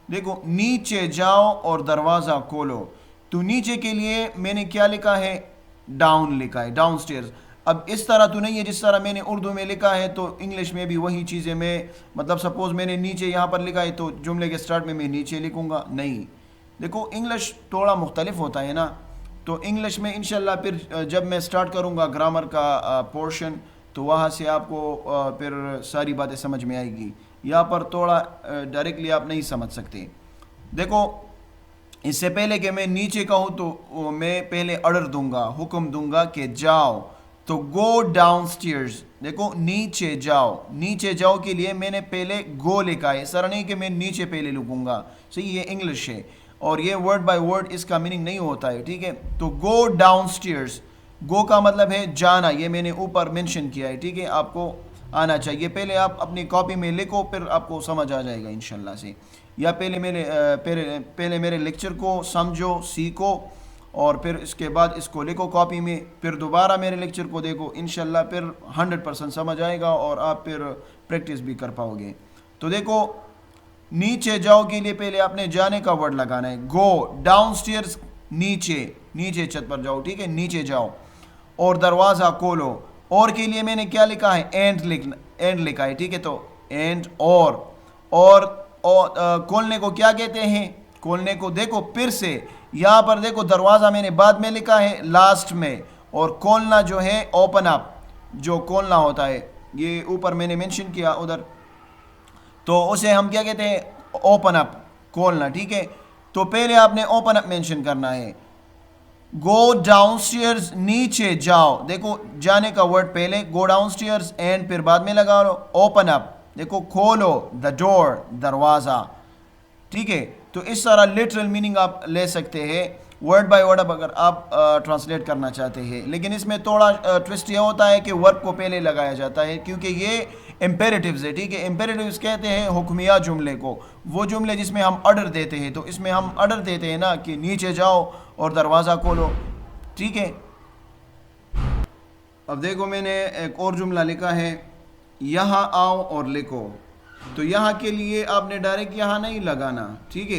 دیکھو نیچے جاؤ اور دروازہ کھولو، تو نیچے کے لیے میں نے کیا لکھا ہے؟ ڈاؤن لکھا ہے، ڈاؤن سٹیئرز۔ اب اس طرح تو نہیں ہے جس طرح میں نے اردو میں لکھا ہے، تو انگلش میں بھی وہی چیزیں میں مطلب سپوز میں نے نیچے یہاں پر لکھا ہے تو جملے کے سٹارٹ میں نیچے لکھوں گا، نہیں۔ دیکھو انگلش تھوڑا مختلف ہوتا ہے نا، تو انگلش میں انشاءاللہ پھر جب میں سٹارٹ کروں گا گرامر کا پورشن تو وہاں سے آپ کو پھر ساری باتیں سمجھ میں آئے گی، یہاں پر تھوڑا ڈائریکٹلی آپ نہیں سمجھ سکتے۔ دیکھو اس سے پہلے کہ میں نیچے کہوں تو میں پہلے آرڈر دوں گا، حکم دوں گا کہ جاؤ، تو گو ڈاؤن سٹیئرز۔ دیکھو نیچے جاؤ، نیچے جاؤ کے لیے میں نے پہلے گو لکھا ہے، اس طرح نہیں کہ میں نیچے پہلے لکھوں گا، صحیح، یہ انگلش ہے اور یہ ورڈ بائی ورڈ اس کا میننگ نہیں ہوتا ہے، ٹھیک ہے۔ تو گو ڈاؤن سٹیئرز، گو کا مطلب ہے جانا، یہ میں نے اوپر مینشن کیا ہے، ٹھیک ہے، آپ کو آنا چاہیے، پہلے آپ اپنی کاپی میں لکھو پھر آپ کو سمجھ آ جائے گا انشاءاللہ سے، یا پہلے میرے لیکچر کو سمجھو، سیکھو، اور پھر اس کے بعد اس کو لکھو کاپی میں، پھر دوبارہ میرے لیکچر کو دیکھو، انشاءاللہ پھر 100% سمجھ آئے گا اور آپ پھر پریکٹس بھی کر پاؤ گے۔ تو دیکھو نیچے جاؤ کے لیے پہلے آپ نے جانے کا ورڈ لگانا ہے، گو ڈاؤن سٹیئرز، نیچے چھت پر جاؤ، ٹھیک ہے، نیچے جاؤ اور دروازہ کھولو، اور کے لیے میں نے کیا لکھا ہے؟ اینڈ لکھا ہے، ٹھیک ہے، تو اینڈ اور کھولنے کو کیا کہتے ہیں؟ کھولنے کو دیکھو پھر سے یہاں پر دیکھو دروازہ میں نے بعد میں لکھا ہے لاسٹ میں، اور کھولنا جو ہے اوپن اپ، جو کھولنا ہوتا ہے یہ اوپر میں نے مینشن کیا ادھر، تو اسے ہم کیا کہتے ہیں؟ اوپن اپ، کھولنا، ٹھیک ہے۔ تو پہلے آپ نے اوپن اپ مینشن کرنا ہے، گو ڈاؤن سٹیئرز، نیچے جاؤ، دیکھو جانے کا ورڈ پہلے، گو ڈاؤن سٹیئرز، اینڈ پھر بعد میں لگا لو اوپن اپ، دیکھو کھولو، دا ڈور، دروازہ، ٹھیک ہے۔ تو اس طرح لٹرل میننگ آپ لے سکتے ہیں ورڈ بائی ورڈ اگر آپ ٹرانسلیٹ کرنا چاہتے ہیں، لیکن اس میں تھوڑا ٹوسٹ یہ ہوتا ہے کہ ورب کو پہلے لگایا جاتا ہے کیونکہ یہ امپیریٹیوز ہے، ٹھیک ہے، امپیریٹیوز کہتے ہیں حکمیہ جملے کو، وہ جملے جس میں ہم آرڈر دیتے ہیں، تو اس میں ہم آرڈر دیتے ہیں نا کہ نیچے جاؤ اور دروازہ کھولو، ٹھیک ہے۔ اب دیکھو میں نے ایک اور جملہ لکھا ہے، یہاں آؤ اور لکھو، تو یہاں کے لیے آپ نے ڈائریکٹ یہاں نہیں لگانا، ٹھیک ہے۔